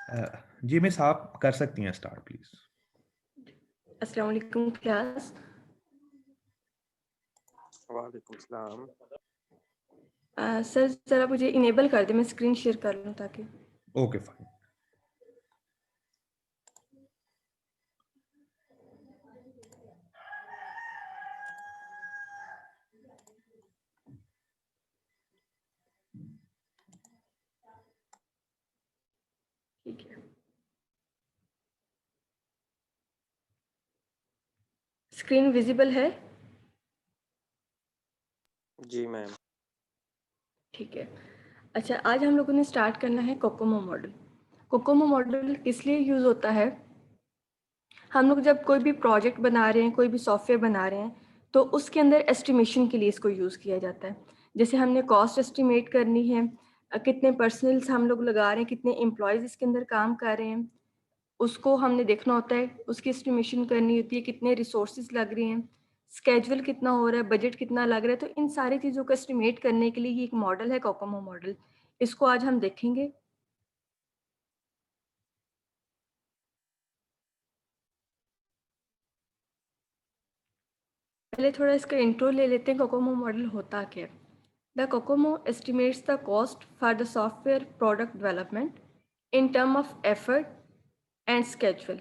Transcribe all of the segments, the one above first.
जी miss, आप कर सकती हैं स्टार्ट प्लीज। अस्सलाम वालेकुम क्लास। वालेकुम सलाम। सर ज़रा मुझे इनेबल कर दे, मैं स्क्रीन शेयर कर लूँ ताकि। Okay fine. ठीक है, स्क्रीन विजिबल है? जी मैम। ठीक है। अच्छा, आज हम लोगों ने स्टार्ट करना है कोकोमो मॉडल। कोकोमो मॉडल किस लिए यूज़ होता है? हम लोग जब कोई भी प्रोजेक्ट बना रहे हैं, कोई भी सॉफ्टवेयर बना रहे हैं, तो उसके अंदर एस्टिमेशन के लिए इसको यूज़ किया जाता है। जैसे हमने कॉस्ट एस्टिमेट करनी है, कितने पर्सनल्स हम लोग लगा रहे हैं, कितने एम्प्लॉयज़ इसके अंदर काम कर रहे हैं, उसको हमने देखना होता है, उसकी एस्टिमेशन करनी होती है, कितने रिसोर्सेज लग रहे हैं, स्केड्यूल कितना हो रहा है, बजट कितना लग रहा है। तो इन सारी चीज़ों को एस्टिमेट करने के लिए ये एक मॉडल है कोकोमो मॉडल। इसको आज हम देखेंगे। पहले थोड़ा इसका इंट्रो ले लेते हैं, कोकोमो मॉडल होता क्या है। The Kokomo estimates the cost for the software product development in term of effort and schedule.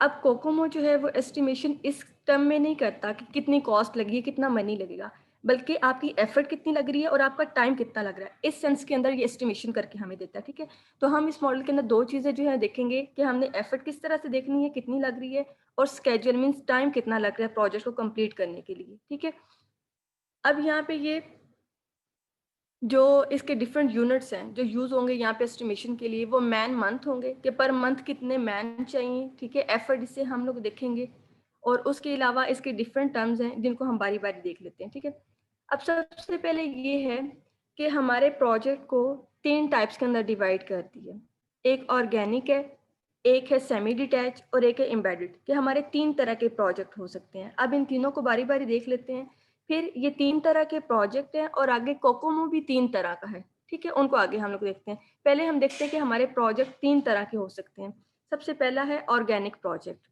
अब कोकोमो जो है वो एस्टिमेशन इस टर्म में नहीं करता कि कितनी कॉस्ट लगी है, कितना मनी लगेगा, बल्कि आपकी एफर्ट कितनी लग रही है और आपका टाइम कितना लग रहा है, इस सेंस के अंदर ये एस्टिमेशन करके हमें देता है। ठीक है, तो हम इस मॉडल के अंदर दो चीज़ें जो है देखेंगे कि हमने एफर्ट किस तरह से देखनी है, कितनी लग रही है, और स्केड्यूल मीन्स टाइम कितना लग रहा है प्रोजेक्ट को कंप्लीट करने के लिए। ठीक है, अब यहाँ पे ये जो इसके डिफरेंट यूनिट्स हैं जो यूज़ होंगे यहाँ पे एस्टिमेशन के लिए, वो मैन मंथ होंगे कि पर मंथ कितने मैन चाहिए। ठीक है, एफर्ट इसे हम लोग देखेंगे, और उसके अलावा इसके डिफरेंट टर्म्स हैं जिनको हम बारी बारी देख लेते हैं। ठीक है, अब सबसे पहले ये है कि हमारे प्रोजेक्ट को तीन टाइप्स के अंदर डिवाइड करती है। एक ऑर्गेनिक है, एक है सेमी डिटैच, और एक है एम्बेडेड, कि हमारे तीन तरह के प्रोजेक्ट हो सकते हैं। अब इन तीनों को बारी बारी देख लेते हैं। फिर ये तीन तरह के प्रोजेक्ट हैं, और आगे कोकोमो भी तीन तरह का है। ठीक है, उनको आगे हम लोग देखते हैं। पहले हम देखते हैं कि हमारे प्रोजेक्ट तीन तरह के हो सकते हैं। सबसे पहला है organic project.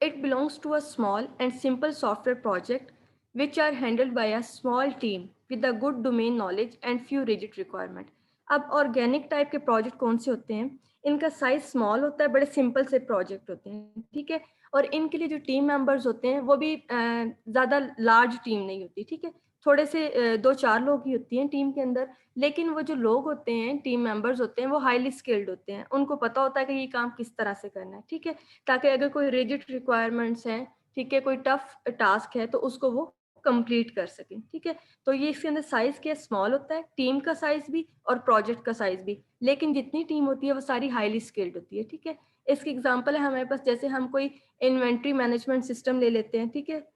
It belongs to a small and simple software project which are handled by a small team with a good domain knowledge and few rigid requirement. अब ऑर्गेनिक टाइप के प्रोजेक्ट कौन से होते हैं? इनका साइज स्मॉल होता है, बड़े सिंपल से प्रोजेक्ट होते हैं। ठीक है, और इनके लिए जो टीम मेंबर्स होते हैं वो भी ज़्यादा लार्ज टीम नहीं होती। ठीक है, थोड़े से दो चार लोग ही होती हैं टीम के अंदर, लेकिन वो जो लोग होते हैं, टीम मेंबर्स होते हैं, वो हाईली स्किल्ड होते हैं। उनको पता होता है कि ये काम किस तरह से करना है। ठीक है, ताकि अगर कोई रिजिड रिक्वायरमेंट्स हैं, ठीक है, कोई टफ टास्क है, तो उसको वो कंप्लीट कर सकें। ठीक है, तो ये इसके अंदर साइज क्या स्मॉल होता है, टीम का साइज भी और प्रोजेक्ट का साइज भी, लेकिन जितनी टीम होती है वो सारी हाईली स्किल्ड होती है। ठीक है, इसकी एग्जांपल है हमारे पास, जैसे हम कोई इन्वेंट्री मैनेजमेंट सिस्टम ले लेते हैं। ठीक है,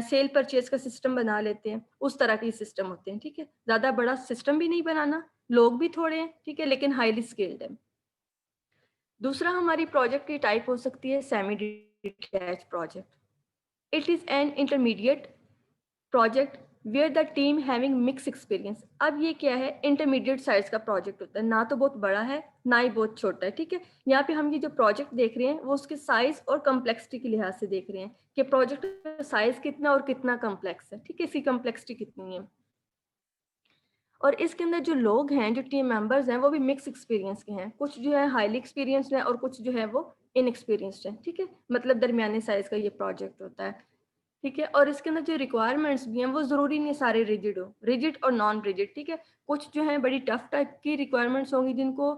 सेल परचेज का सिस्टम बना लेते हैं, उस तरह के सिस्टम होते हैं। ठीक है, ज़्यादा बड़ा सिस्टम भी नहीं बनाना, लोग भी थोड़े हैं, ठीक है, लेकिन हाईली स्किल्ड है। दूसरा हमारी प्रोजेक्ट की टाइप हो सकती है semi detach project. It is an intermediate project where the team having mix experience. अब ये क्या है, इंटरमीडिएट साइज का प्रोजेक्ट होता है, ना तो बहुत बड़ा है ना ही बहुत छोटा है। ठीक है, यहाँ पे हम ये जो प्रोजेक्ट देख रहे हैं वो उसके साइज और कम्प्लेक्सिटी के लिहाज से देख रहे हैं कि प्रोजेक्ट का साइज कितना और कितना कम्प्लेक्स है। ठीक है, इसकी कम्प्लेक्सिटी कितनी है। और इसके अंदर जो लोग हैं, जो टीम मेंबर्स हैं, वो भी मिक्स एक्सपीरियंस के हैं। कुछ जो है हाईली एक्सपीरियंस्ड हैं और कुछ जो है वो इनएक्सपीरियंस्ड हैं। ठीक है, मतलब दरमियाने साइज का ये प्रोजेक्ट होता है। ठीक है, और इसके अंदर जो रिक्वायरमेंट्स भी हैं वो ज़रूरी नहीं सारे रिजिड हो, रिजिड और नॉन रिजिड। ठीक है, कुछ जो है बड़ी टफ टाइप की रिक्वायरमेंट्स होंगी जिनको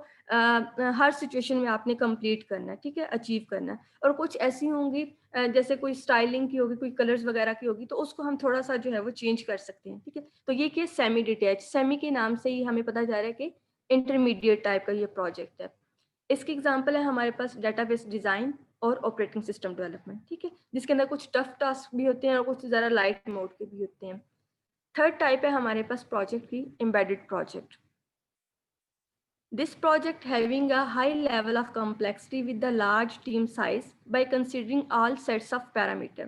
हर सिचुएशन में आपने कंप्लीट करना है। ठीक है, अचीव करना है। और कुछ ऐसी होंगी जैसे कोई स्टाइलिंग की होगी, कोई कलर्स वगैरह की होगी, तो उसको हम थोड़ा सा जो है वो चेंज कर सकते हैं। ठीक है, तो ये क्या सेमी डिटैच, सेमी के नाम से ही हमें पता जा रहा है कि इंटरमीडिएट टाइप का ये प्रोजेक्ट है। इसकी एग्जांपल है हमारे पास डेटाबेस डिज़ाइन और ऑपरेटिंग सिस्टम डेवलपमेंट। ठीक है, जिसके अंदर कुछ टफ टास्क भी होते हैं और कुछ ज़रा लाइट मोड के भी होते हैं। थर्ड टाइप है हमारे पास प्रोजेक्ट की embedded project. This project having a high level of complexity with the large team size by considering all sets of parameter।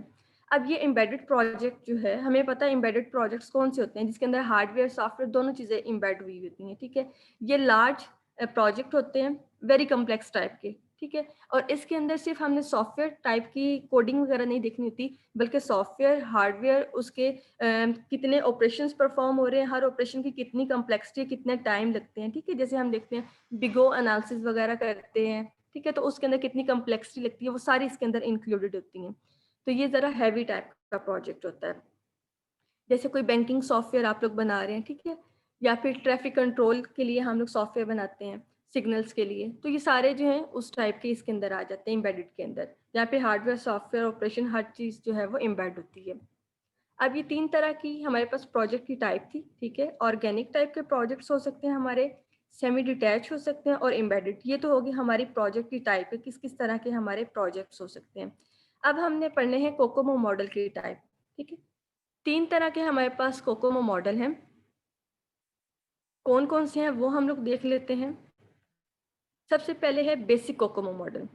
अब ये एम्बेडेड प्रोजेक्ट जो है, हमें पता है एम्बेडेड प्रोजेक्ट्स कौन से होते हैं, जिसके अंदर हार्डवेयर सॉफ्टवेयर दोनों चीज़ें एम्बेड हुई होती हैं। ठीक है, ये लार्ज प्रोजेक्ट होते हैं वेरी कम्प्लेक्स टाइप के, ठीक है। और इसके अंदर सिर्फ हमने सॉफ्टवेयर टाइप की कोडिंग वगैरह नहीं देखनी होती, बल्कि सॉफ्टवेयर, हार्डवेयर, उसके कितने ऑपरेशंस परफॉर्म हो रहे हैं, हर ऑपरेशन की कितनी कम्प्लेक्सिटी है, कितने टाइम लगते हैं, ठीक है। जैसे हम देखते हैं बिगो एनालिसिस वगैरह करते हैं, ठीक है, तो उसके अंदर कितनी कम्प्लेक्सिटी लगती है, वो सारी इसके अंदर इंक्लूडेड होती हैं। तो ये ज़रा हैवी टाइप का प्रोजेक्ट होता है। जैसे कोई बैंकिंग सॉफ्टवेयर आप लोग बना रहे हैं, ठीक है, या फिर ट्रैफिक कंट्रोल के लिए हम लोग सॉफ्टवेयर बनाते हैं, सिग्नल्स के लिए, तो ये सारे जो हैं उस टाइप के इसके अंदर आ जाते हैं, एम्बेडेड के अंदर, जहाँ पे हार्डवेयर, सॉफ्टवेयर, ऑपरेशन, हर चीज़ जो है वो एम्बेड होती है। अब ये 3 तरह की हमारे पास प्रोजेक्ट की टाइप थी, ठीक है। ऑर्गेनिक टाइप के प्रोजेक्ट्स हो सकते हैं हमारे, सेमी डिटैच हो सकते हैं, और एम्बेडेड। ये तो होगी हमारी प्रोजेक्ट की टाइप है, किस किस तरह के हमारे प्रोजेक्ट्स हो सकते हैं। अब हमने पढ़ने हैं कोकोमो मॉडल की टाइप, ठीक है। 3 तरह के हमारे पास कोकोमो मॉडल हैं। कौन-कौन से हैं वो हम लोग देख लेते हैं। सबसे पहले है बेसिक कोकोमो मॉडल।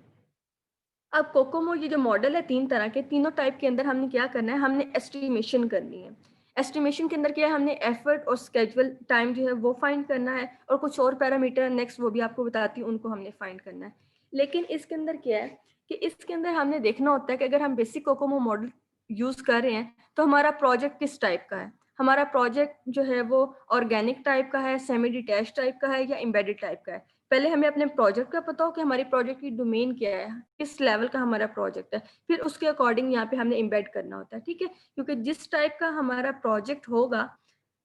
अब कोकोमो ये जो मॉडल है 3 तरह के, तीनों टाइप के अंदर हमने क्या करना है, हमने एस्टिमेशन करनी है। एस्टिमेशन के अंदर क्या है, हमने एफर्ट और स्केड्यूल टाइम जो है वो फाइंड करना है, और कुछ और पैरामीटर नेक्स्ट वो भी आपको बताती हूँ, उनको हमने फाइंड करना है। लेकिन इसके अंदर क्या है कि इसके अंदर हमने देखना होता है कि अगर हम बेसिक कोकोमो मॉडल यूज़ कर रहे हैं तो हमारा प्रोजेक्ट किस टाइप का है। हमारा प्रोजेक्ट जो है वो ऑर्गेनिक टाइप का है, सेमी डिटैच टाइप का है, या एम्बेडेड टाइप का है। पहले हमें अपने प्रोजेक्ट का पता हो कि हमारी प्रोजेक्ट की डोमेन क्या है, किस लेवल का हमारा प्रोजेक्ट है, फिर उसके अकॉर्डिंग यहाँ पे हमने एम्बेड करना होता है, ठीक है। क्योंकि जिस टाइप का हमारा प्रोजेक्ट होगा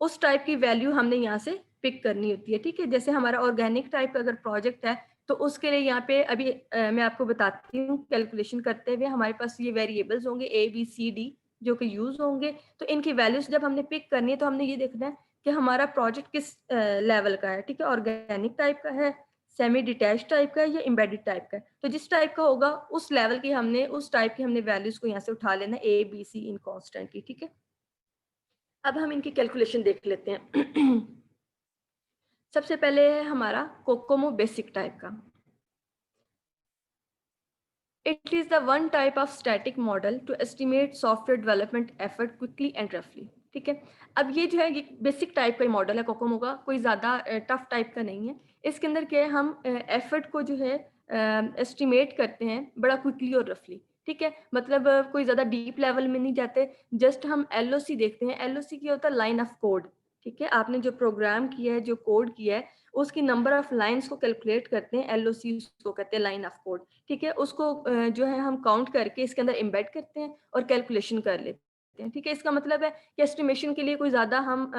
उस टाइप की वैल्यू हमने यहाँ से पिक करनी होती है, ठीक है। जैसे हमारा ऑर्गेनिक टाइप का अगर प्रोजेक्ट है तो उसके लिए यहाँ पे अभी मैं आपको बताती हूँ, कैलकुलेशन करते हुए हमारे पास ये वेरिएबल्स होंगे ABCD जो कि यूज होंगे। तो इनकी वैल्यूज जब हमने पिक करनी है तो हमने ये देखना है कि हमारा प्रोजेक्ट किस लेवल का है, ठीक है। ऑर्गेनिक टाइप का है, सेमी डिटैच टाइप का है, या एम्बेडेड टाइप का है। तो जिस टाइप का होगा उस लेवल की हमने, उस टाइप की हमने वैल्यूज को यहाँ से उठा लेना ABC इन कांस्टेंट की, ठीक है। अब हम इनकी कैलकुलेशन देख लेते हैं। सबसे पहले है हमारा कोकोमो बेसिक टाइप का। It is the one type of static model to estimate software development effort quickly and roughly. ठीक है। अब ये जो है ये बेसिक टाइप का मॉडल है कोकोमो का, कोई ज़्यादा टफ टाइप का नहीं है। इसके अंदर क्या है, हम एफर्ट को जो है एस्टिमेट करते हैं बड़ा क्विकली और रफली, ठीक है। मतलब कोई ज़्यादा डीप लेवल में नहीं जाते, जस्ट हम LOC देखते हैं। LOC क्या होता है, लाइन ऑफ कोड, ठीक है। आपने जो प्रोग्राम किया है, जो कोड किया है, उसकी नंबर ऑफ लाइन्स को कैलकुलेट करते हैं, LOC उसको कहते हैं, लाइन ऑफ कोड, ठीक है। उसको जो है हम काउंट करके इसके अंदर एम्बेड करते हैं और कैलकुलेशन कर लेते हैं, ठीक है। इसका मतलब है कि एस्टिमेशन के लिए कोई ज़्यादा हम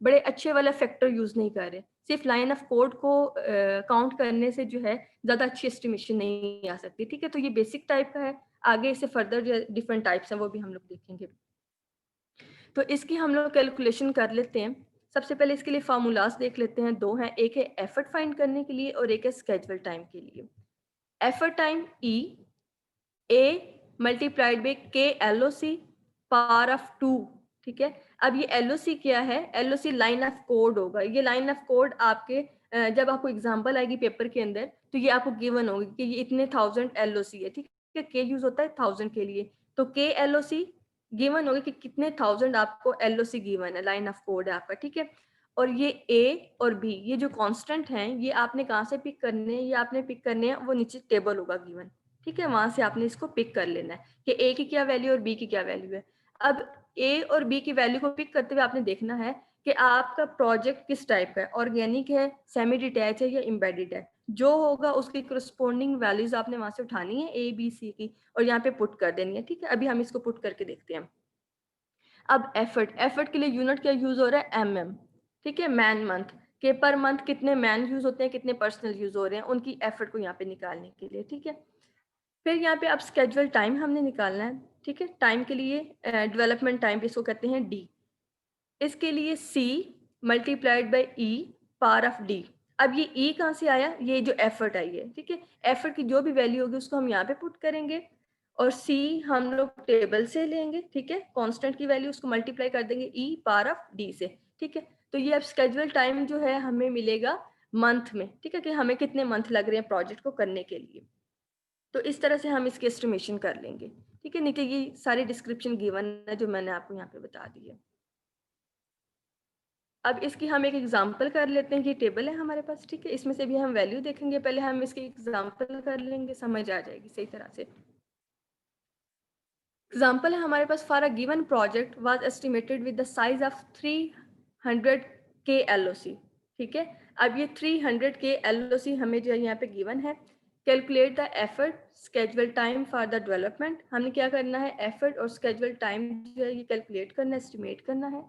बड़े अच्छे वाला फैक्टर यूज़ नहीं कर रहे। सिर्फ लाइन ऑफ कोड को काउंट करने से जो है ज़्यादा अच्छी एस्टिमेशन नहीं आ सकती, ठीक है। तो ये बेसिक टाइप का है। आगे इससे फर्दर जो डिफरेंट टाइप्स हैं वो भी हम लोग देखेंगे। तो इसकी हम लोग कैलकुलेशन कर लेते हैं। सबसे पहले इसके लिए फार्मूलाज देख लेते हैं। 2 हैं, एक है एफर्ट फाइंड करने के लिए और एक है स्केड्यूल टाइम के लिए। Effort time E A multiplied by K LOC power of 2, ठीक है। अब ये LOC क्या है, LOC लाइन ऑफ कोड होगा। ये लाइन ऑफ कोड आपके जब आपको एग्जांपल आएगी पेपर के अंदर तो ये आपको गिवन होगी कि ये इतने 1000 LOC है, ठीक है। K यूज होता है 1000 के लिए, तो K LOC गिवन होगी कि कितने 1000 आपको LOC गिवन है, लाइन ऑफ कोड है आपका, ठीक है। और ये A और B ये जो कांस्टेंट हैं ये आपने कहाँ से पिक करने हैं, ये आपने पिक करने हैं, वो नीचे टेबल होगा गिवन, ठीक है। वहां से आपने इसको पिक कर लेना है कि A की क्या वैल्यू और B की क्या वैल्यू है। अब A और B की वैल्यू को पिक करते हुए आपने देखना है कि आपका प्रोजेक्ट किस टाइप का है, ऑर्गेनिक है, सेमी डिटैच है, या एम्बेडेड है। जो होगा उसकी करस्पॉन्डिंग वैल्यूज आपने वहां से उठानी है ABC की और यहाँ पे पुट कर देनी है, ठीक है। अभी हम इसको पुट करके देखते हैं। अब एफर्ट के लिए यूनिट क्या यूज हो रहा है, MM, ठीक है। मैन मंथ के पर मंथ कितने मैन यूज होते हैं, कितने पर्सनल यूज हो रहे हैं, उनकी एफर्ट को यहाँ पे निकालने के लिए, ठीक है। फिर यहाँ पे अब स्केड्यूल टाइम हमने निकालना है, ठीक है। टाइम के लिए डेवलपमेंट टाइम इसको कहते हैं D। इसके लिए C multiplied by E power of D। अब ये E कहाँ से आया, ये जो एफर्ट आई है, ठीक है। एफर्ट की जो भी वैल्यू होगी उसको हम यहाँ पे पुट करेंगे और C हम लोग टेबल से लेंगे, ठीक है। कांस्टेंट की वैल्यू उसको मल्टीप्लाई कर देंगे E पावर ऑफ D से, ठीक है। तो ये अब स्केड्यूल टाइम जो है हमें मिलेगा मंथ में, ठीक है, कि हमें कितने मंथ लग रहे हैं प्रोजेक्ट को करने के लिए। तो इस तरह से हम इसकी एस्टिमेशन कर लेंगे, ठीक है। नीचे ये सारी डिस्क्रिप्शन गिवन है जो मैंने आपको यहाँ पे बता दी है। अब इसकी हम एक एग्जांपल कर लेते हैं कि टेबल है हमारे पास, ठीक है। इसमें से भी हम वैल्यू देखेंगे, पहले हम इसकी एग्जांपल कर लेंगे, समझ आ जाएगी सही तरह से। एग्जाम्पल है हमारे पास, for a given project was estimated with the size of 300 K LOC, ठीक है। अब ये 300 के LOC हमें जो है यहाँ पे गिवन है। Calculate the effort schedule time for the development, हमने क्या करना है, एफर्ट और स्केड्यूल टाइम जो है ये कैलकुलेट करना है, एस्टिमेट करना है।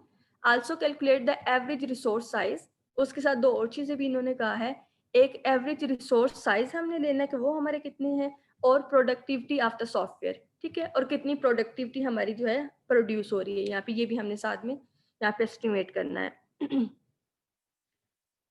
Also calculate the average resource size, उसके साथ दो और चीज़ें भी इन्होंने कहा है। एक एवरेज रिसोर्स साइज हमने लेना है कि वो हमारे कितने हैं, और प्रोडक्टिविटी ऑफ द सॉफ्टवेयर, ठीक है, और कितनी प्रोडक्टिविटी हमारी जो है प्रोड्यूस हो रही है यहाँ पे, ये भी हमने साथ में यहाँ पे एस्टिमेट करना है।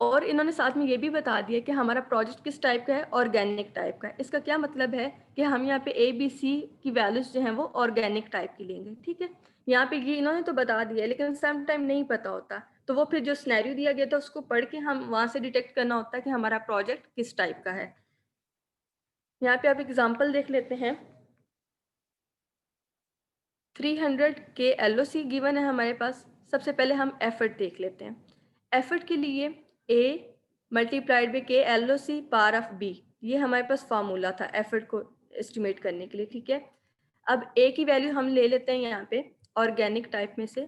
और इन्होंने साथ में ये भी बता दिया कि हमारा प्रोजेक्ट किस टाइप का है, ऑर्गेनिक टाइप का है। इसका क्या मतलब है कि हम यहाँ पे ABC की वैल्यूज जो हैं वो ऑर्गेनिक टाइप की लेंगे, ठीक है। यहाँ पे ये इन्होंने तो बता दिया, लेकिन सम टाइम नहीं पता होता, तो वो फिर जो सिनेरियो दिया गया था उसको पढ़ के हम वहाँ से डिटेक्ट करना होता है कि हमारा प्रोजेक्ट किस टाइप का है। यहाँ पे आप एग्जाम्पल देख लेते हैं। 300 के LOC गिवन है हमारे पास। सबसे पहले हम एफर्ट देख लेते हैं। एफर्ट के लिए A मल्टीप्लाइड बाई के LOC पावर ऑफ B, ये हमारे पास फार्मूला था एफर्ट को एस्टिमेट करने के लिए, ठीक है। अब A की वैल्यू हम ले लेते हैं यहाँ पे ऑर्गेनिक टाइप में से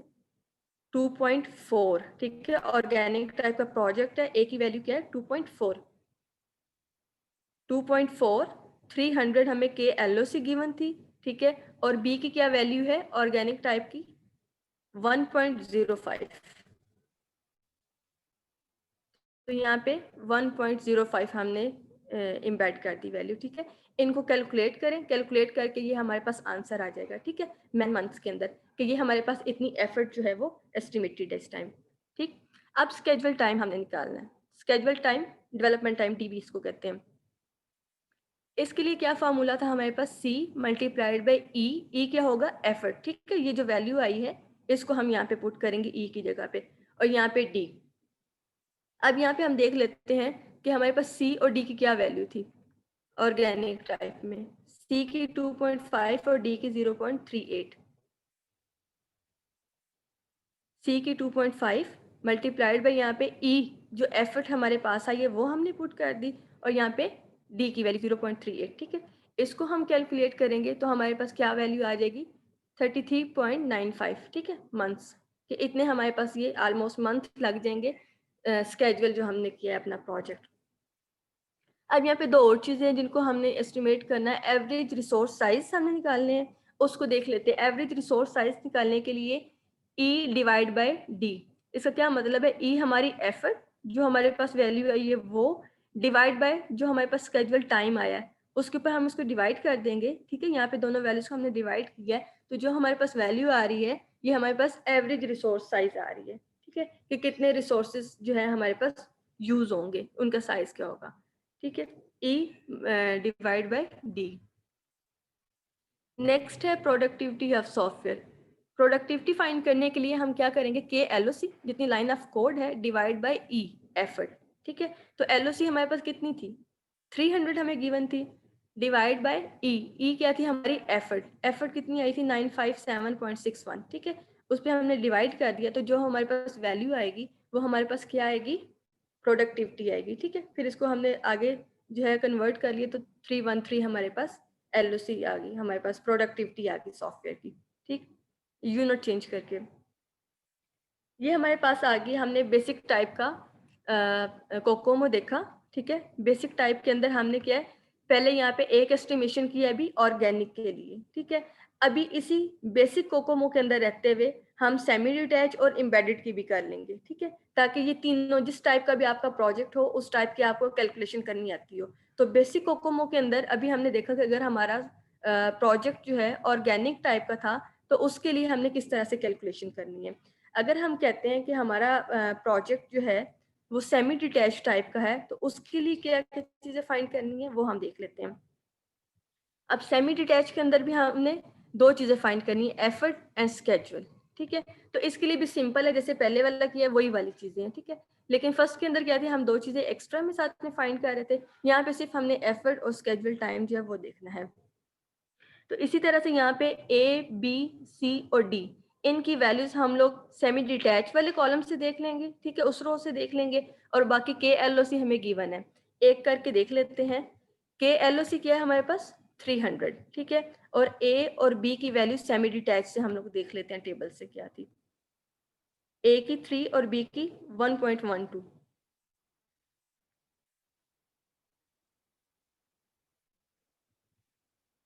2.4, ठीक है। ऑर्गेनिक टाइप का प्रोजेक्ट है, A की वैल्यू क्या है 2.4। 2.4 300 हमें के LOC गिवन थी, ठीक है, और B की क्या वैल्यू है ऑर्गेनिक टाइप की 1.05। तो यहाँ पे 1.05 हमने इम्बेड कर दी वैल्यू, ठीक है। इनको कैलकुलेट करें, कैलकुलेट करके ये हमारे पास आंसर आ जाएगा, ठीक है, मैन मंथ्स के अंदर, कि ये हमारे पास इतनी एफर्ट जो है वो एस्टिमेटेड है इस टाइम, ठीक। अब स्केड्यूल टाइम हमने निकालना है। Schedule time, development time, DB इसको कहते हैं। इसके लिए क्या फार्मूला था हमारे पास, C मल्टीप्लाइड बाई E क्या होगा एफर्ट, ठीक है। ये जो वैल्यू आई है इसको हम यहाँ पे पुट करेंगे E की जगह पे, और यहाँ पे D। अब यहाँ पे हम देख लेते हैं कि हमारे पास C और D की क्या वैल्यू थी ऑर्गेनिक टाइप में। C की 2.5 और D की 0.38। C की 2.5 मल्टीप्लाइड बाई यहाँ पे E जो एफर्ट हमारे पास आई है वो हमने पुट कर दी, और यहाँ पे D की वैल्यू 0.38, ठीक है। इसको हम कैलकुलेट करेंगे तो हमारे पास क्या वैल्यू आ जाएगी 33.95, ठीक है, मंथ्स कि इतने हमारे पास ये ऑलमोस्ट मंथ लग जाएंगे स्केड्यूल जो हमने किया है अपना प्रोजेक्ट। अब यहाँ पे दो और चीज़ें हैं जिनको हमने एस्टिमेट करना है। एवरेज रिसोर्स साइज हमने निकालने हैं, उसको देख लेते हैं। एवरेज रिसोर्स साइज निकालने के लिए E डिवाइड बाय D, इसका क्या मतलब है, E हमारी एफर्ट जो हमारे पास वैल्यू आई है वो, डिवाइड बाय जो हमारे पास स्केड्यूल टाइम आया है उसके ऊपर हम इसको डिवाइड कर देंगे, ठीक है। यहाँ पे दोनों वैल्यूज को हमने डिवाइड किया है, तो जो हमारे पास वैल्यू आ रही है ये हमारे पास एवरेज रिसोर्स साइज आ रही है, ठीक है, कि कितने रिसोर्सेज जो है हमारे पास यूज होंगे, उनका साइज क्या होगा, ठीक है। E divide by D। Next है productivity of software. Productivity find करने के लिए हम क्या करेंगे, के LOC जितनी लाइन ऑफ कोड है डिवाइड बाय E एफर्ट, ठीक है। तो LOC हमारे पास कितनी थी 300 हमें गिवन थी, डिवाइड बाय E क्या थी हमारी एफर्ट, एफर्ट कितनी आई थी 957.61, ठीक है। उस पर हमने डिवाइड कर दिया, तो जो हमारे पास वैल्यू आएगी वो हमारे पास क्या आएगी, प्रोडक्टिविटी आएगी, ठीक है। फिर इसको हमने आगे जो है कन्वर्ट कर लिए, तो 313 हमारे पास LOC आ गई, हमारे पास प्रोडक्टिविटी आ गई सॉफ्टवेयर की, ठीक, यूनिट चेंज करके। ये हमारे पास आ गई, हमने बेसिक टाइप का कोकोमो देखा, ठीक है। बेसिक टाइप के अंदर हमने क्या है, पहले यहाँ पे एक एस्टिमेशन किया अभी ऑर्गेनिक के लिए, ठीक है। अभी इसी बेसिक कोकोमो के अंदर रहते हुए हम सेमी डिटैच और एम्बेडेड की भी कर लेंगे, ठीक है, ताकि ये तीनों जिस टाइप का भी आपका प्रोजेक्ट हो उस टाइप की आपको कैलकुलेशन करनी आती हो। तो बेसिक कोकोमो के अंदर अभी हमने देखा कि अगर हमारा प्रोजेक्ट जो है ऑर्गेनिक टाइप का था तो उसके लिए हमने किस तरह से कैलकुलेशन करनी है। अगर हम कहते हैं कि हमारा प्रोजेक्ट जो है वो सेमी डिटैच टाइप का है, तो उसके लिए क्या क्या चीज़ें फाइंड करनी है वो हम देख लेते हैं। अब सेमी डिटैच के अंदर भी हमने दो चीज़ें फाइंड करनी है, एफर्ट एंड स्केड्यूल, ठीक है। तो इसके लिए भी सिंपल है, जैसे पहले वाला किया वही वाली चीज़ें हैं, ठीक है। लेकिन फर्स्ट के अंदर क्या थी, हम दो चीज़ें एक्स्ट्रा में साथ में फाइंड कर रहे थे, यहाँ पे सिर्फ हमने एफर्ट और स्केड्यूल टाइम जो है वो देखना है। तो इसी तरह से यहाँ पे A, B, C और D, इनकी वैल्यूज हम लोग सेमी डिटैच वाले कॉलम से देख लेंगे, ठीक है, उस रो से देख लेंगे, और बाकी के एल ओ सी हमें गिवन है, एक करके देख लेते हैं। के एल ओ सी क्या है हमारे पास 300, ठीक है, और ए और बी की वैल्यू सेमी डिटैच से हम लोग देख लेते हैं टेबल से क्या थी। ए की 3 और बी की 1.12,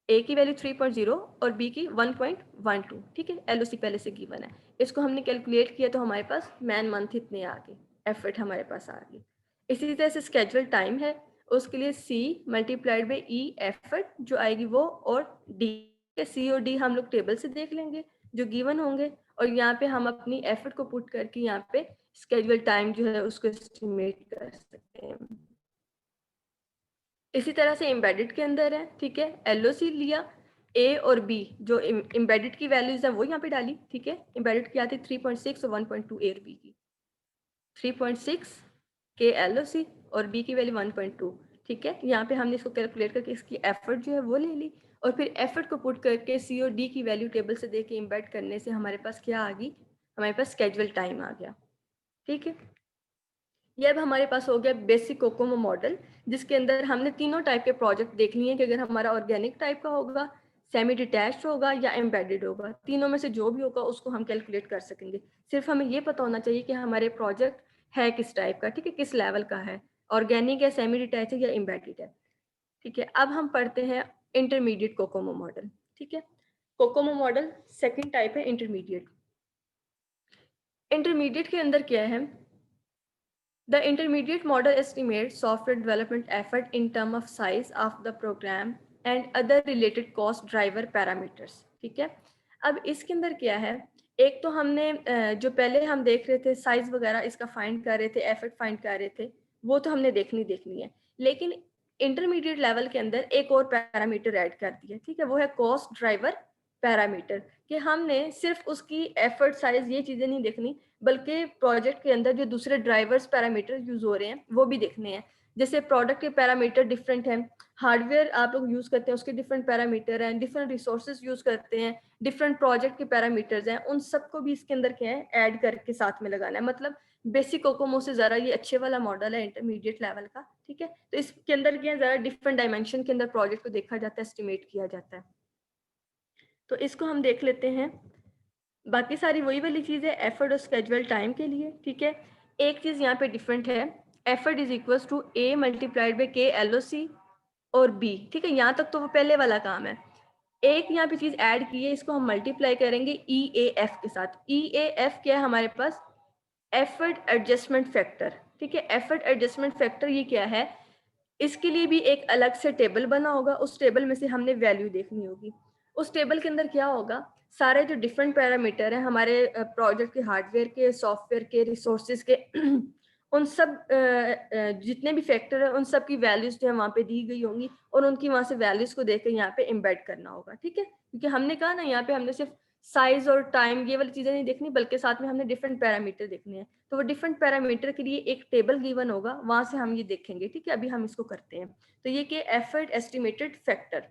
ए की वैल्यू 3.0 और बी की 1.12, ठीक है, एलओसी पहले से गिवन है। इसको हमने कैलकुलेट किया तो हमारे पास मैन मंथ इतने आ गए, एफर्ट हमारे पास आ गई। इसी तरह से स्केड्यूल टाइम है, उसके लिए C multiplied by E effort जो आएगी वो, और डी के सी और डी हम लोग टेबल से देख लेंगे जो गिवन होंगे, और यहाँ पे हम अपनी एफर्ट को पुट करके यहाँ पे स्केड्यूल टाइम जो है उसको एस्टिमेट कर सकते हैं। इसी तरह से एम्बेडेड के अंदर है, ठीक है, एलओसी लिया, ए और बी जो एम्बेडेड की वैल्यूज है वो यहाँ पे डाली, ठीक है, एम्बेडेड की आती 3.6 और 1.2 ए और बी की, 3.6 के एलओसी और बी की वैल्यू 1.2, ठीक है। यहाँ पे हमने इसको कैलकुलेट करके इसकी एफर्ट जो है वो ले ली, और फिर एफर्ट को पुट करके सी और डी की वैल्यू टेबल से देके एम्बेड करने से हमारे पास क्या आ गई, हमारे पास स्केड्यूल टाइम आ गया, ठीक है। ये अब हमारे पास हो गया बेसिक कोकोमो मॉडल, जिसके अंदर हमने तीनों टाइप के प्रोजेक्ट देख लिए कि अगर हमारा ऑर्गेनिक टाइप का होगा, सेमी डिटैच्ड होगा या एम्बेडेड होगा, तीनों में से जो भी होगा उसको हम कैलकुलेट कर सकेंगे। सिर्फ हमें ये पता होना चाहिए कि हमारे प्रोजेक्ट है किस टाइप का, ठीक है, किस लेवल का है, ऑर्गेनिक है, सेमी डिटैच है या एम्बेडेड है, ठीक है। अब हम पढ़ते हैं इंटरमीडिएट कोकोमो मॉडल, ठीक है। कोकोमो मॉडल सेकेंड टाइप है इंटरमीडिएट। इंटरमीडिएट के अंदर क्या है, the intermediate model estimates software development effort in terms of size of the program and other related cost driver parameters, ठीक है। अब इसके अंदर क्या है, एक तो हमने जो पहले हम देख रहे थे साइज वगैरह इसका फाइंड कर रहे थे, एफर्ट फाइंड कर रहे थे, वो तो हमने देखनी है, लेकिन इंटरमीडिएट लेवल के अंदर एक और पैरामीटर ऐड कर दिया, ठीक है, वो है कॉस्ट ड्राइवर पैरामीटर, कि हमने सिर्फ उसकी एफर्ट साइज ये चीजें नहीं देखनी, बल्कि प्रोजेक्ट के अंदर जो दूसरे ड्राइवर्स पैरामीटर यूज हो रहे हैं वो भी देखने हैं। जैसे प्रोडक्ट के पैरामीटर डिफरेंट हैं, हार्डवेयर आप लोग यूज करते हैं उसके डिफरेंट पैरामीटर हैं, डिफरेंट रिसोर्सेज यूज करते हैं, डिफरेंट प्रोजेक्ट के पैरामीटर्स हैं, उन सबको भी इसके अंदर क्या है ऐड करके साथ में लगाना है। मतलब बेसिक कोकोमो से जरा ये अच्छे वाला मॉडल है इंटरमीडिएट लेवल का, ठीक है। तो इसके अंदर क्या है, जरा डिफरेंट डायमेंशन के अंदर प्रोजेक्ट को देखा जाता है, एस्टिमेट किया जाता है। तो इसको हम देख लेते हैं। बाकी सारी वही वाली चीज़ है एफर्ट और स्केड्यूल टाइम के लिए, ठीक है। एक चीज़ यहाँ पे डिफरेंट है, effort is equals to A multiplied by K L O C और बी, ठीक है, यहाँ तक तो वो पहले वाला काम है। एक यहाँ पे चीज़ ऐड की है, इसको हम मल्टीप्लाई करेंगे ई ए एफ के साथ। ई ए एफ क्या है हमारे पास, एफर्ट एडजस्टमेंट फैक्टर, ठीक है। एफर्ट एडजस्टमेंट फैक्टर ये क्या है, इसके लिए भी एक अलग से टेबल बना होगा, उस टेबल में से हमने वैल्यू देखनी होगी। उस टेबल के अंदर क्या होगा, सारे जो डिफरेंट पैरामीटर हैं हमारे प्रोजेक्ट के, हार्डवेयर के, सॉफ्टवेयर के, रिसोर्सेज के उन सब जितने भी फैक्टर हैं उन सब की वैल्यूज जो है वहाँ पे दी गई होंगी, और उनकी वहाँ से वैल्यूज को देकर यहाँ पे एम्बेड करना होगा, ठीक है। क्योंकि हमने कहा ना यहाँ पे हमने सिर्फ साइज और टाइम ये वाली चीजें नहीं देखनी, बल्कि साथ में हमने डिफरेंट पैरामीटर देखने हैं, तो वो डिफरेंट पैरामीटर के लिए एक टेबल गिवन होगा, वहां से हम ये देखेंगे, ठीक है। अभी हम इसको करते हैं। तो ये क्या, एफर्ट एस्टिमेटेड फैक्टर,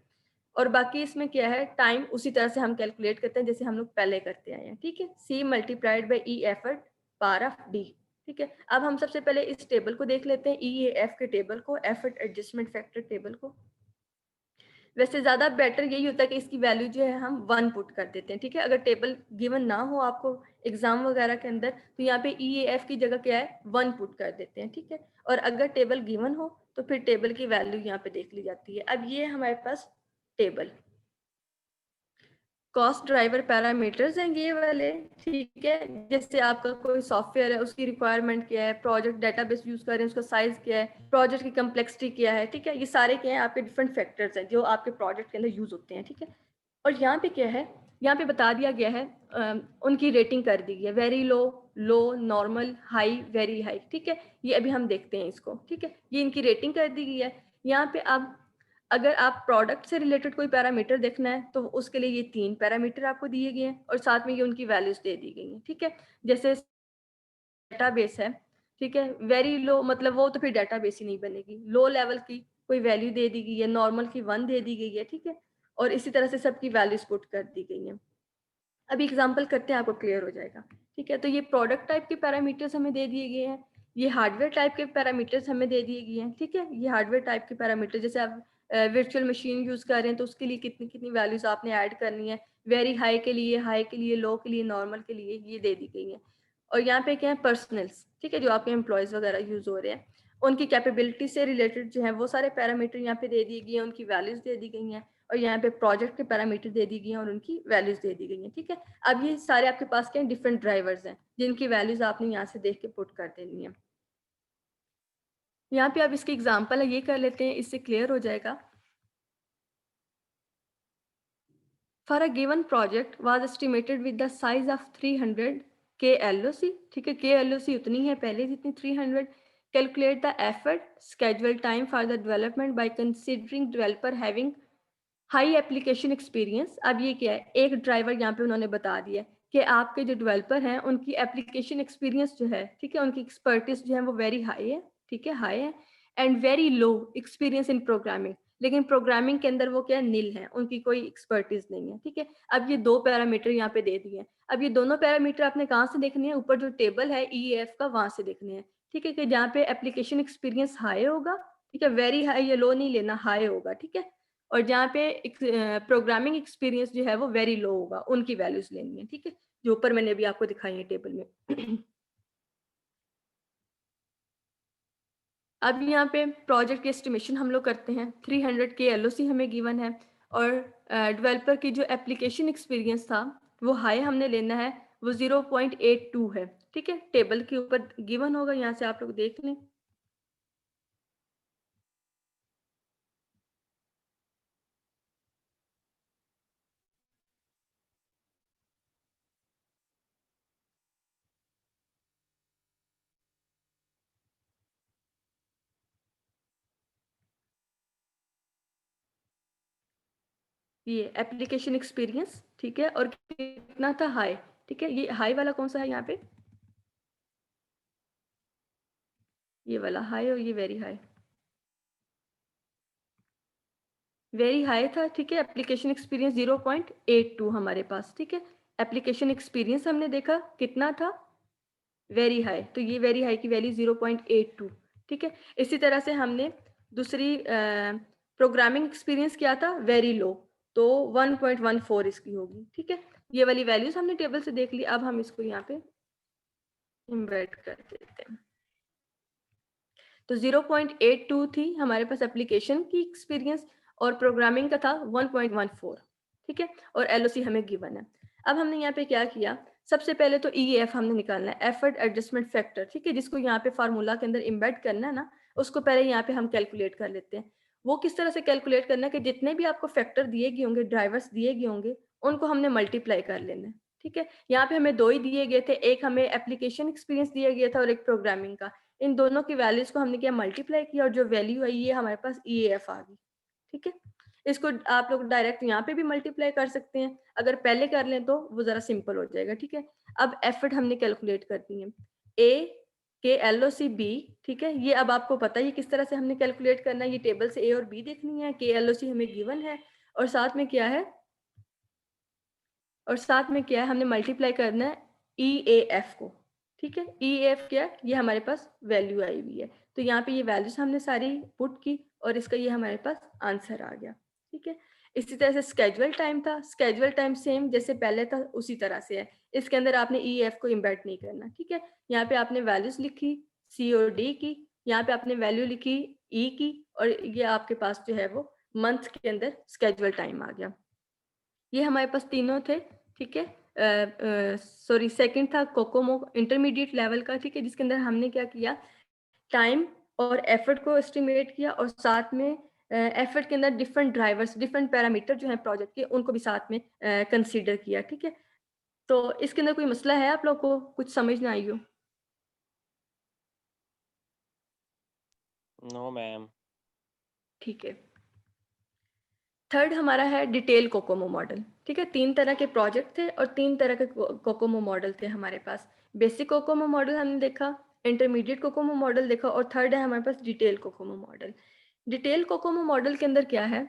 और बाकी इसमें क्या है, टाइम उसी तरह से हम कैलकुलेट करते हैं जैसे हम लोग पहले करते आए हैं, ठीक है। C multiplied by E effort power of D, ठीक है। अब हम सबसे पहले इस टेबल को देख लेते हैं, ई ए एफ के टेबल को, एफर्ट एडजस्टमेंट फैक्टर टेबल को। वैसे ज़्यादा बेटर यही होता है कि इसकी वैल्यू जो है हम 1 पुट कर देते हैं, ठीक है। अगर टेबल गिवन ना हो आपको एग्जाम वगैरह के अंदर, तो यहाँ पे ई एफ की जगह क्या है 1 पुट कर देते हैं, ठीक है। और अगर टेबल गिवन हो तो फिर टेबल की वैल्यू यहाँ पे देख ली जाती है। अब ये हमारे पास टेबल कॉस्ट ड्राइवर पैरामीटर्स हैं ये वाले, ठीक है। जैसे आपका कोई सॉफ्टवेयर है, उसकी रिक्वायरमेंट क्या है, प्रोजेक्ट डेटाबेस यूज कर रहे हैं उसका साइज क्या है, प्रोजेक्ट की कम्प्लेक्सिटी क्या है, ठीक है। ये सारे क्या है आपके डिफरेंट फैक्टर्स हैं जो आपके प्रोजेक्ट के अंदर यूज होते हैं, ठीक है। और यहाँ पे क्या है, यहाँ पे बता दिया गया है, उनकी रेटिंग कर दी गई है, वेरी लो, लो, नॉर्मल, हाई, वेरी हाई, ठीक है। ये अभी हम देखते हैं इसको, ठीक है। ये इनकी रेटिंग कर दी गई है। यहाँ पे अब अगर आप प्रोडक्ट से रिलेटेड कोई पैरामीटर देखना है तो उसके लिए ये 3 पैरामीटर आपको दिए गए हैं, और साथ में ये उनकी वैल्यूज दे दी गई हैं, ठीक है। जैसे डेटाबेस है, ठीक है, वेरी लो मतलब वो तो फिर डेटाबेस ही नहीं बनेगी, लो लेवल की कोई वैल्यू दे दी गई है, नॉर्मल की 1 दे दी गई है, ठीक है। और इसी तरह से सबकी वैल्यूज पुट कर दी गई हैं। अभी एग्जांपल करते हैं, आपको क्लियर हो जाएगा। ठीक है, तो ये प्रोडक्ट टाइप के पैरामीटर्स हमें दे दिए गए हैं, ये हार्डवेयर टाइप के पैरामीटर्स हमें दे दिए गए हैं। ठीक है, ये हार्डवेयर टाइप के पैरामीटर, जैसे आप वर्चुअल मशीन यूज़ कर रहे हैं तो उसके लिए कितनी कितनी वैल्यूज आपने ऐड करनी है, वेरी हाई के लिए, हाई के लिए, लो के लिए, नॉर्मल के लिए, ये दे दी गई है। और यहाँ पे क्या है, पर्सनल्स, ठीक है, जो आपके एम्प्लॉयज़ वगैरह यूज़ हो रहे हैं, उनकी कैपेबिलिटी से रिलेटेड जो है वो सारे पैरामीटर यहाँ पे दे दिए गए हैं, उनकी वैल्यूज दे दी गई हैं। और यहाँ पे प्रोजेक्ट के पैरामीटर दे दी गई हैं और उनकी वैल्यूज दे दी गई हैं। ठीक है, अब ये सारे आपके पास क्या डिफरेंट ड्राइवर्स हैं जिनकी वैल्यूज आपने यहाँ से देख के पुट कर देनी है। यहाँ पे आप इसकी एग्जांपल है ये कर लेते हैं, इससे क्लियर हो जाएगा। For a given project was estimated with the size of 300 K LOC। ठीक है, के LOC उतनी है पहले जितनी 300। Calculate the effort schedule time for the development bye considering developer having high application experience. अब ये क्या है, एक ड्राइवर यहाँ पे उन्होंने बता दिया कि आपके जो डेवलपर हैं उनकी एप्लीकेशन एक्सपीरियंस जो है, ठीक है, उनकी एक्सपर्टिस जो है वो वेरी हाई है। ठीक है, हाई है। And very low experience in programming, लेकिन प्रोग्रामिंग के अंदर वो क्या है, नील है, उनकी कोई एक्सपर्टीज नहीं है। ठीक है, अब ये दो पैरामीटर यहाँ पे दे दिए हैं। अब ये दोनों पैरामीटर आपने कहाँ से देखने हैं, ऊपर जो टेबल है EAF का, वहां से देखने हैं। ठीक है, कि जहाँ पे एप्लीकेशन एक्सपीरियंस हाई होगा, ठीक है, वेरी हाई या लो नहीं लेना, हाई होगा। ठीक है, और जहाँ पे प्रोग्रामिंग एक्सपीरियंस जो है वो वेरी लो होगा, उनकी वैल्यूज लेनी है। ठीक है, जो ऊपर मैंने अभी आपको दिखाई है टेबल में। अब यहाँ पे प्रोजेक्ट की एस्टिमेशन हम लोग करते हैं। 300 के LOC हमें गिवन है और डेवलपर की जो एप्लीकेशन एक्सपीरियंस था वो हाई हमने लेना है, वो 0.82 है। ठीक है, टेबल के ऊपर गिवन होगा, यहाँ से आप लोग देख लें। ये एप्लीकेशन एक्सपीरियंस, ठीक है, और कितना था, हाई। ठीक है, ये हाई वाला कौन सा है यहाँ पे, ये वाला हाई, और ये वेरी हाई। वेरी हाई था। ठीक है, एप्लीकेशन एक्सपीरियंस 0.82 हमारे पास। ठीक है, एप्लीकेशन एक्सपीरियंस हमने देखा कितना था, वेरी हाई, तो ये वेरी हाई की वैल्यू 0.82। ठीक है, इसी तरह से हमने दूसरी प्रोग्रामिंग एक्सपीरियंस क्या था, वेरी लो, तो 1.14 इसकी होगी। ठीक है, ये वाली वैल्यूज हमने टेबल से देख ली। अब हम इसको यहाँ पे इम्बेड कर देते हैं। तो 0.82 थी हमारे पास एप्लीकेशन की एक्सपीरियंस, और प्रोग्रामिंग का था 1.14। ठीक है, और LOC हमें गिवन है। अब हमने यहाँ पे क्या किया, सबसे पहले तो EAF हमने निकालना है, एफर्ट एडजस्टमेंट फैक्टर। ठीक है, जिसको यहाँ पे फार्मूला के अंदर इम्बेड करना है ना, उसको पहले यहाँ पे हम कैलकुलेट कर लेते हैं। वो किस तरह से कैलकुलेट करना है कि जितने भी आपको फैक्टर दिए गए होंगे, ड्राइवर्स दिए गए होंगे, उनको हमने मल्टीप्लाई कर लेना है। ठीक है, यहाँ पे हमें दो ही दिए गए थे, एक हमें एप्लीकेशन एक्सपीरियंस दिया गया था और एक प्रोग्रामिंग का। इन दोनों की वैल्यूज को हमने क्या मल्टीप्लाई किया, और जो वैल्यू आई ये हमारे पास EAF आ गई। ठीक है, इसको आप लोग डायरेक्ट यहाँ पे भी मल्टीप्लाई कर सकते हैं, अगर पहले कर लें तो वो जरा सिंपल हो जाएगा। ठीक है, अब एफर्ट हमने कैलकुलेट करनी है, ए के LOC B। ठीक है, ये अब आपको पता है किस तरह से हमने कैलकुलेट करना है, ये टेबल से A और B देखनी है, के LOC हमें गिवन है, और साथ में क्या है, हमने मल्टीप्लाई करना है EAF को। ठीक है, EAF क्या है, ये हमारे पास वैल्यू आई हुई है, तो यहाँ पे ये वैल्यूज हमने सारी पुट की और इसका ये हमारे पास आंसर आ गया। ठीक है, इसी तरह से स्केजुअल टाइम था, स्केजुअल टाइम सेम जैसे पहले था उसी तरह से है, इसके अंदर आपने EAF को इम्बेड नहीं करना। ठीक है, यहाँ पे आपने वैल्यूज लिखी C और D की, यहाँ पे आपने वैल्यू लिखी E की, और ये आपके पास जो है वो मंथ के अंदर स्केजुअल टाइम आ गया। ये हमारे पास तीनों थे। ठीक है, सॉरी, सेकंड था कोकोमो इंटरमीडिएट लेवल का। ठीक है, जिसके अंदर हमने क्या किया, टाइम और एफर्ट को एस्टिमेट किया, और साथ में एफर्ट के अंदर डिफरेंट ड्राइवर्स, डिफरेंट पैरामीटर जो है प्रोजेक्ट के, उनको भी साथ में कंसीडर किया। ठीक है, तो इसके अंदर कोई मसला है आप लोग को, कुछ समझ ना आई हो? No ma'am. ठीक है, थर्ड हमारा है डिटेल कोकोमो मॉडल। ठीक है, तीन तरह के प्रोजेक्ट थे और तीन तरह के कोकोमो मॉडल थे हमारे पास। बेसिक कोकोमो मॉडल हमने देखा, इंटरमीडिएट कोकोमो मॉडल देखा, और थर्ड है हमारे पास detail COCOMO model. Detail COCOMO model के अंदर क्या है,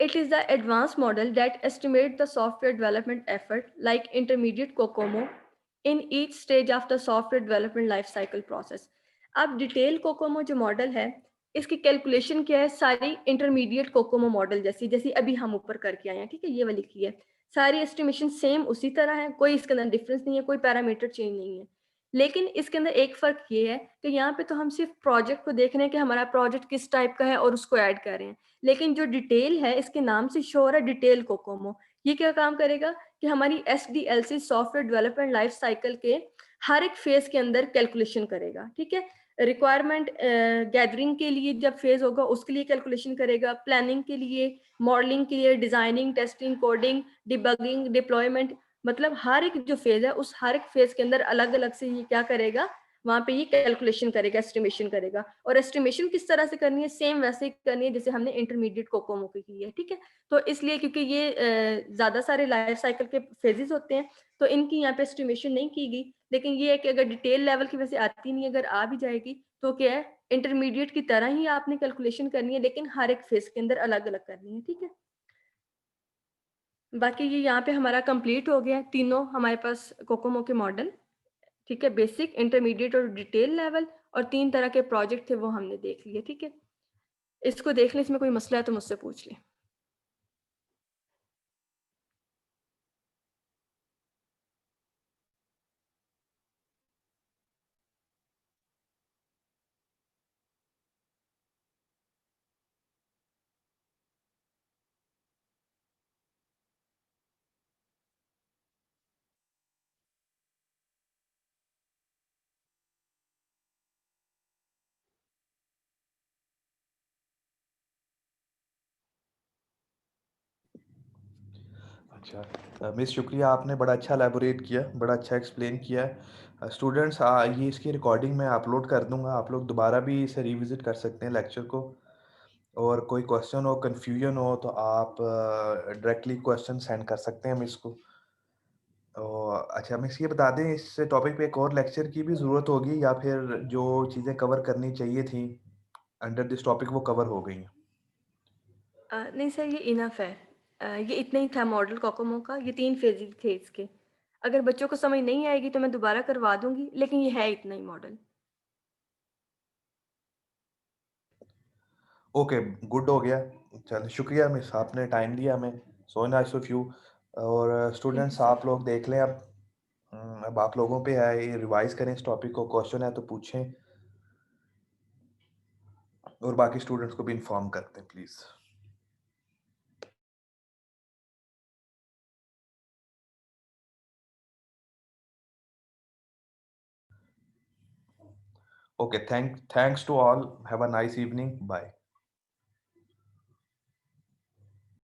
It is the advanced model that estimates the software development effort like intermediate COCOMO in each stage of the software development life cycle process. अब detail COCOMO जो model है इसकी calculation क्या है सारी इंटरमीडिएट कोकोमो मॉडल जैसी जैसी अभी हम ऊपर करके आए हैं, ठीक है, ये वाली की है। सारी एस्टिमेशन सेम उसी तरह है, कोई इसके अंदर डिफरेंस नहीं है, कोई पैरामीटर चेंज नहीं है। लेकिन इसके अंदर एक फ़र्क ये है कि यहाँ पे तो हम सिर्फ प्रोजेक्ट को देख रहे हैं कि हमारा प्रोजेक्ट किस टाइप का है और उसको ऐड कर रहे हैं। लेकिन जो डिटेल है इसके नाम से शो हो रहा है डिटेल कोकोमो। ये क्या काम करेगा कि हमारी SDLC software development life cycle के हर एक फेज़ के अंदर कैलकुलेशन करेगा, ठीक है? रिक्वायरमेंट गैदरिंग के लिए जब फेज़ होगा उसके लिए कैलकुलेशन करेगा, प्लानिंग के लिए, मॉडलिंग के लिए, designing, testing, coding, debugging, deployment मतलब हर एक जो फेज़ है उस हर एक फेज़ के अंदर अलग-अलग से ये क्या करेगा, वहाँ पे ये कैलकुलेशन करेगा, एस्टिमेशन करेगा और एस्टिमेशन किस तरह से करनी है, सेम वैसे ही करनी है जैसे हमने इंटरमीडिएट कोकोमो की है, ठीक है? तो इसलिए क्योंकि ये ज़्यादा सारे लाइफ साइकिल के फेजेज़ होते हैं, तो इनकी यहाँ पे एस्टिमेशन नहीं की गई। लेकिन ये है कि अगर डिटेल लेवल की वैसे आती नहीं है, अगर आ भी जाएगी, तो क्या है, इंटरमीडिएट की तरह ही आपने कैलकुलेशन करनी है, लेकिन हर एक फेज़ के अंदर अलग-अलग करनी है, ठीक है? बाकी ये यहाँ पे हमारा कंप्लीट हो गया है, तीनों हमारे पास कोकोमो के मॉडल, ठीक है? बेसिक, इंटरमीडिएट और डिटेल लेवल और 3 तरह के प्रोजेक्ट थे वो हमने देख लिए, ठीक है? इसको देख लें, इसमें कोई मसला है तो मुझसे पूछ लें। अच्छा मिस शुक्रिया आपने बड़ा अच्छा एलैबोरेट किया, बड़ा अच्छा एक्सप्लेन किया है। स्टूडेंट्स ये इसकी रिकॉर्डिंग मैं अपलोड कर दूँगा, आप लोग दोबारा भी इसे रिविज़िट कर सकते हैं लेक्चर को और कोई क्वेश्चन हो, कन्फ्यूजन हो तो आप डायरेक्टली क्वेश्चन सेंड कर सकते हैं मिस को। अच्छा मिस ये बता दें इस टॉपिक पे एक और लेक्चर की भी ज़रूरत होगी या फिर जो चीज़ें कवर करनी चाहिए थी अंडर दिस टॉपिक वो कवर हो गई हैं? नहीं सर ये इनफ है। ये इतना ही था मॉडल कोकोमो का, ये 3 फेजेज़ थे इसके। अगर बच्चों को समझ नहीं आएगी तो मैं दोबारा करवा दूँगी, लेकिन ये है इतना ही मॉडल। ओके, गुड हो गया। चलो शुक्रिया मिस आपने टाइम दिया हमें। सो नाइस ऑफ यू और थैंक यू स्टूडेंट्स सर। आप लोग देख लें अब अब आप लोगों पे है ये रिवाइज़ करें इस टॉपिक को, क्वेश्चन है तो पूछें और बाकी स्टूडेंट्स को भी इन्फॉर्म करते हैं please. Okay, thanks to all, have a nice evening, bye.